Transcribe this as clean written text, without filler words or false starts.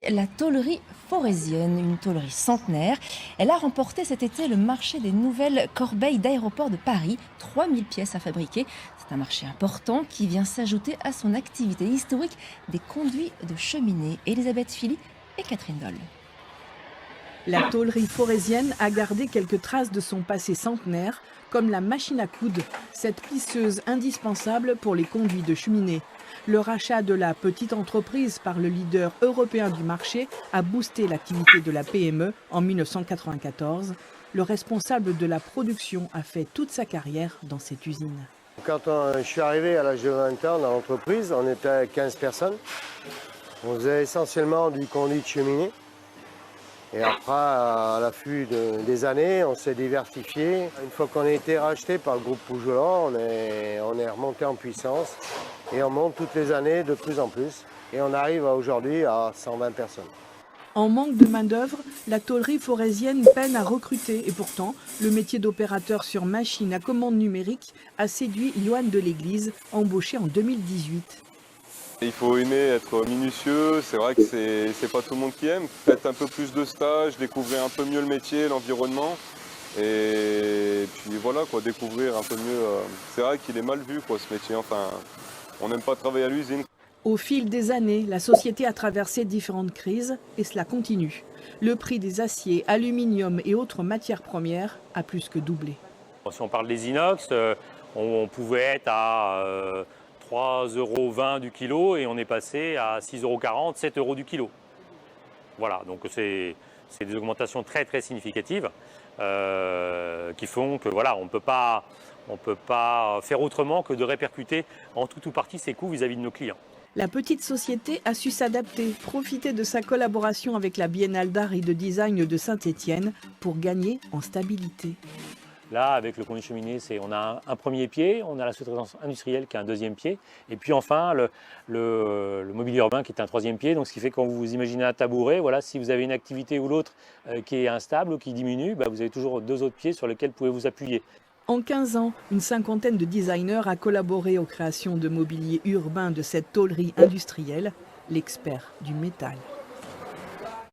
la tôlerie forésienne, une tôlerie centenaire. Elle a remporté cet été le marché des nouvelles corbeilles d'aéroport de Paris, 3000 pièces à fabriquer. C'est un marché important qui vient s'ajouter à son activité historique des conduits de cheminée. Elisabeth Philly et Catherine Doll. La tôlerie forésienne a gardé quelques traces de son passé centenaire, comme la machine à coudre, cette plisseuse indispensable pour les conduits de cheminée. Le rachat de la petite entreprise par le leader européen du marché a boosté l'activité de la PME en 1994. Le responsable de la production a fait toute sa carrière dans cette usine. Quand je suis arrivé à l'âge de 20 ans dans l'entreprise, on était 15 personnes. On faisait essentiellement du conduit de cheminée. Et après, à l'affût des années, on s'est diversifié. Une fois qu'on a été racheté par le groupe Poujolan, on est remonté en puissance. Et on monte toutes les années de plus en plus. Et on arrive aujourd'hui à 120 personnes. En manque de main-d'œuvre, la tôlerie forésienne peine à recruter. Et pourtant, le métier d'opérateur sur machine à commande numérique a séduit Johan de l'Église, embauché en 2018. Il faut aimer être minutieux, c'est vrai que c'est pas tout le monde qui aime. Faites un peu plus de stages, découvrir un peu mieux le métier, l'environnement. Et puis voilà, quoi, découvrir un peu mieux. C'est vrai qu'il est mal vu, quoi, ce métier. Enfin, on n'aime pas travailler à l'usine. Au fil des années, la société a traversé différentes crises et cela continue. Le prix des aciers, aluminium et autres matières premières a plus que doublé. Si on parle des inox, on pouvait être à 3,20 € du kilo et on est passé à 6,40 €, 7 € du kilo. Voilà, donc c'est des augmentations très très significatives qui font que voilà, on peut pas faire autrement que de répercuter en tout ou partie ces coûts vis-à-vis de nos clients. La petite société a su s'adapter, profiter de sa collaboration avec la Biennale d'art et de design de Saint-Étienne pour gagner en stabilité. Là, avec le conduit de cheminée, on a un premier pied, on a la sous-traitance industrielle qui est un deuxième pied, et puis enfin le mobilier urbain qui est un troisième pied. Donc ce qui fait que quand vous imaginez un tabouret, voilà, si vous avez une activité ou l'autre qui est instable ou qui diminue, vous avez toujours deux autres pieds sur lesquels vous pouvez vous appuyer. En 15 ans, une cinquantaine de designers a collaboré aux créations de mobilier urbain de cette tôlerie industrielle, l'expert du métal.